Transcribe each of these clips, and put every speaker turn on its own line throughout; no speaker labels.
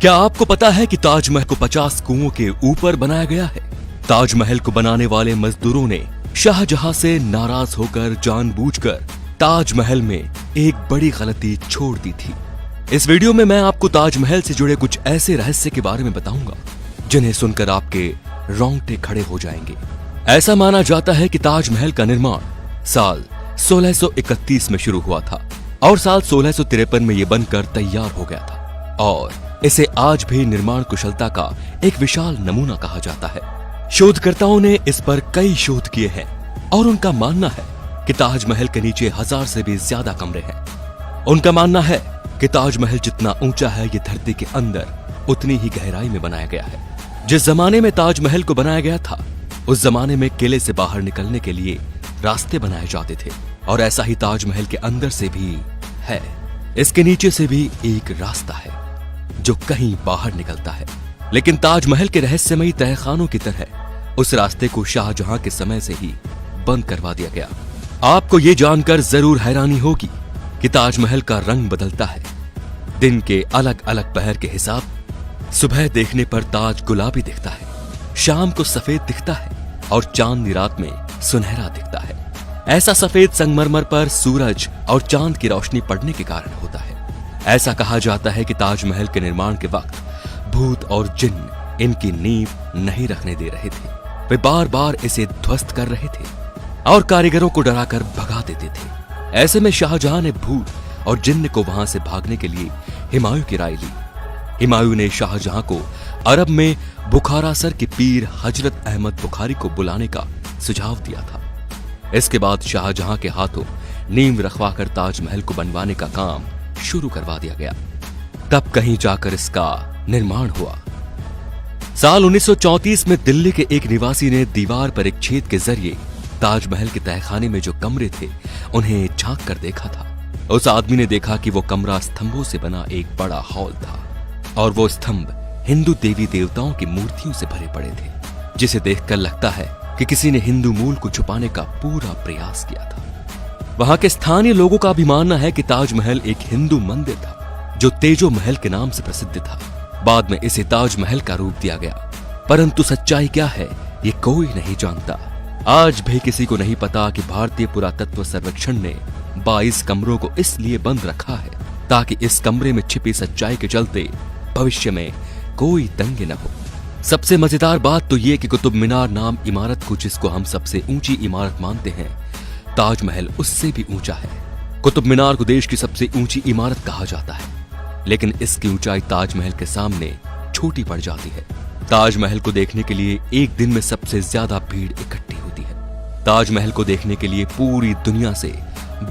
क्या आपको पता है कि ताजमहल को 50 कुओं के ऊपर बनाया गया है? ताजमहल को बनाने वाले मजदूरों ने शाहजहां से नाराज होकर जानबूझकर ताजमहल में एक बड़ी गलती छोड़ दी थी। इस वीडियो में मैं आपको ताजमहल से जुड़े कुछ ऐसे रहस्य के बारे में बताऊंगा जिन्हें सुनकर आपके रोंगटे खड़े हो जाएंगे। ऐसा माना जाता है कि ताजमहल का निर्माण साल 1631 में शुरू हुआ था और साल 1653 में यह बनकर तैयार हो गया था और इसे आज भी निर्माण कुशलता का एक विशाल नमूना कहा जाता है। शोधकर्ताओं ने इस पर कई शोध किए हैं और उनका मानना है कि ताजमहल के नीचे 1000 से भी ज्यादा कमरे हैं। उनका मानना है कि ताजमहल जितना ऊंचा है ये धरती के अंदर उतनी ही गहराई में बनाया गया है। जिस जमाने में ताजमहल को बनाया गया था उस जमाने में किले से बाहर निकलने के लिए रास्ते बनाए जाते थे और ऐसा ही ताजमहल के अंदर से भी है। इसके नीचे से भी एक रास्ता है जो कहीं बाहर निकलता है, लेकिन ताजमहल के रहस्यमयी तहखानों की तरह उस रास्ते को शाहजहां के समय से ही बंद करवा दिया गया। आपको ये जानकर जरूर हैरानी होगी कि ताजमहल का रंग बदलता है दिन के अलग अलग पहर के हिसाब। सुबह देखने पर ताज गुलाबी दिखता है, शाम को सफेद दिखता है और चांदनी रात में सुनहरा दिखता है। ऐसा सफेद संगमरमर पर सूरज और चांद की रोशनी पड़ने के कारण होता है। ऐसा कहा जाता है कि ताजमहल के निर्माण के वक्त भूत और जिन्न इनकी नींव नहीं रखने दे रहे थे। वे बार बार इसे ध्वस्त कर रहे थे और कारीगरों को डराकर भगा देते थे। ऐसे में शाहजहां ने भूत और जिन्न को वहां से भागने के लिए हुमायूं की राय ली। हुमायूं ने शाहजहां को अरब में बुखारा सर के पीर हजरत अहमद बुखारी को बुलाने का सुझाव दिया था। इसके बाद शाहजहां के हाथों नींव रखवाकर ताजमहल को बनवाने का काम शुरू करवा दिया गया। तब कहीं जाकर इसका निर्माण हुआ। साल 1934 में दिल्ली के एक निवासी ने दीवार पर एक छेद के जरिए ताजमहल के तहखाने में जो कमरे थे उन्हें झांक कर देखा था। उस आदमी ने देखा कि वो कमरा स्तंभों से बना एक बड़ा हॉल था और वो स्तंभ हिंदू देवी देवताओं की मूर्तियों से भरे पड़े थे, जिसे देखकर लगता है कि किसी ने हिंदू मूल को छुपाने का पूरा प्रयास किया था। वहां के स्थानीय लोगों का भी मानना है कि ताजमहल एक हिंदू मंदिर था जो तेजो महल के नाम से प्रसिद्ध था। बाद में इसे ताजमहल का रूप दिया गया, परंतु सच्चाई क्या है ये कोई नहीं जानता। आज भी किसी को नहीं पता कि भारतीय पुरातत्व सर्वेक्षण ने 22 कमरों को इसलिए बंद रखा है ताकि इस कमरे में छिपी सच्चाई के चलते भविष्य में कोई तंगे न हो। सबसे मजेदार बात तो ये कि कुतुब मीनार नाम इमारत को, जिसको हम सबसे ऊंची इमारत मानते हैं, ताजमहल उससे भी ऊंचा है। कुतुब मीनार को देश की सबसे ऊंची इमारत कहा जाता है, लेकिन इसकी ऊंचाई ताजमहल के सामने छोटी पड़ जाती है। ताजमहल को देखने के लिए एक दिन में सबसे ज्यादा भीड़ इकट्ठी होती है। ताजमहल को देखने के लिए पूरी दुनिया से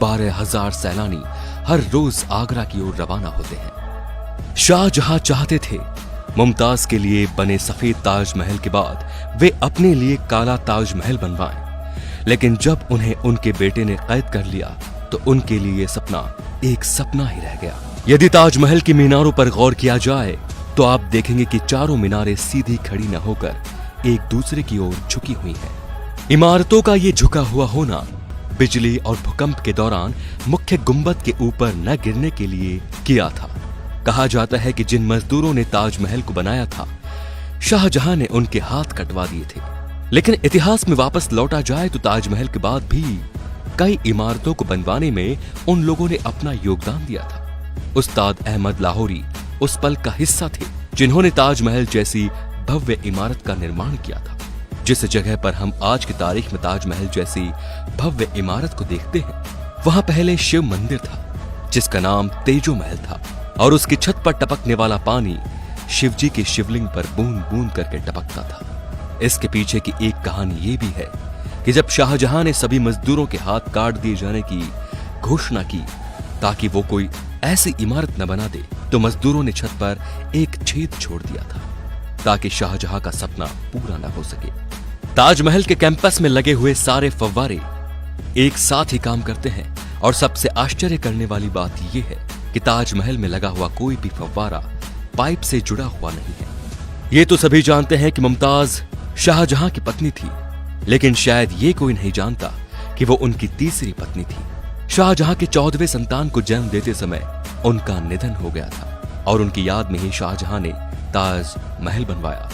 12,000 सैलानी हर रोज आगरा की ओर रवाना होते हैं। शाहजहां चाहते थे मुमताज के लिए बने सफेद ताजमहल के बाद वे अपने लिए काला ताजमहल बनवाएं, लेकिन जब उन्हें उनके बेटे ने कैद कर लिया तो उनके लिए सपना एक सपना ही रह गया। यदि ताजमहल की मीनारों पर गौर किया जाए तो आप देखेंगे कि चारों मीनारें सीधी खड़ी न होकर एक दूसरे की ओर झुकी हुई हैं। इमारतों का ये झुका हुआ होना बिजली और भूकंप के दौरान मुख्य गुंबद के ऊपर न गिरने के लिए किया था। कहा जाता है कि जिन मजदूरों ने ताजमहल को बनाया था शाहजहां ने उनके हाथ कटवा दिए थे, लेकिन इतिहास में वापस लौटा जाए तो ताजमहल के बाद भी कई इमारतों को बनवाने में उन लोगों ने अपना योगदान दिया था। उस्ताद अहमद लाहौरी उस पल का हिस्सा थे जिन्होंने ताजमहल जैसी भव्य इमारत का निर्माण किया था। जिस जगह पर हम आज की तारीख में ताजमहल जैसी भव्य इमारत को देखते हैं वहां पहले शिव मंदिर था जिसका नाम तेजो महल था और उसकी छत पर टपकने वाला पानी शिवजी के शिवलिंग पर बूंद बूंद करके टपकता था। इसके पीछे की एक कहानी ये भी है कि जब शाहजहां ने सभी मजदूरों के हाथ काट दिए जाने की घोषणा की ताकि वो कोई ऐसी इमारत न बना दे, तो मजदूरों ने छत पर एक छेद छोड़ दिया था ताकि शाहजहां का सपना पूरा न हो सके। ताजमहल के कैंपस में लगे हुए सारे फव्वारे एक साथ ही काम करते हैं और सबसे आश्चर्य करने वाली बात यह है कि ताजमहल में लगा हुआ कोई भी फव्वारा पाइप से जुड़ा हुआ नहीं है। ये तो सभी जानते हैं कि मुमताज शाहजहां की पत्नी थी, लेकिन शायद ये कोई नहीं जानता कि वो उनकी तीसरी पत्नी थी। शाहजहां के 14वें संतान को जन्म देते समय उनका निधन हो गया था और उनकी याद में ही शाहजहां ने ताज महल बनवाया।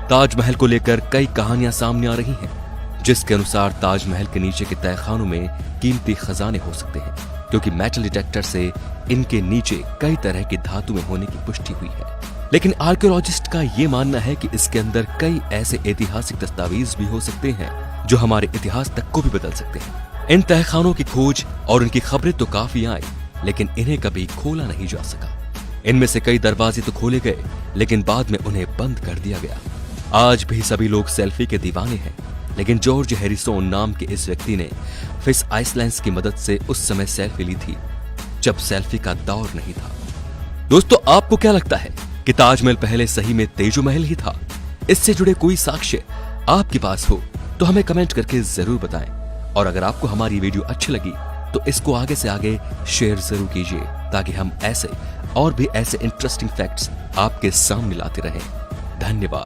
ताजमहल को लेकर कई कहानियां सामने आ रही हैं, जिसके अनुसार ताजमहल के नीचे के तहखानों में कीमती खजाने हो सकते हैं, क्योंकि मेटल डिटेक्टर से इनके नीचे कई तरह की धातुएं होने की पुष्टि हुई है। लेकिन आर्कियोलॉजिस्ट का ये मानना है कि इसके अंदर कई ऐसे ऐतिहासिक दस्तावेज भी हो सकते हैं जो हमारे इतिहास तक को भी बदल सकते हैं। इन तहखानों की खोज और उनकी खबरें तो काफी आई, लेकिन इन्हें कभी खोला नहीं जा सका। इनमें से कई दरवाजे तो खोले गए, लेकिन बाद में उन्हें बंद कर दिया गया। आज भी सभी लोग सेल्फी के दीवाने हैं, लेकिन जॉर्ज हैरिसन नाम के इस व्यक्ति ने फिश आइसलैंड्स की मदद से उस समय सेल्फी ली थी जब सेल्फी का दौर नहीं था। दोस्तों, आपको क्या लगता है कि ताजमहल पहले सही में तेजो महल ही था? इससे जुड़े कोई साक्ष्य आपके पास हो तो हमें कमेंट करके जरूर बताएं। और अगर आपको हमारी वीडियो अच्छी लगी तो इसको आगे से आगे शेयर जरूर कीजिए, ताकि हम ऐसे और भी ऐसे इंटरेस्टिंग फैक्ट्स आपके सामने लाते रहें। धन्यवाद।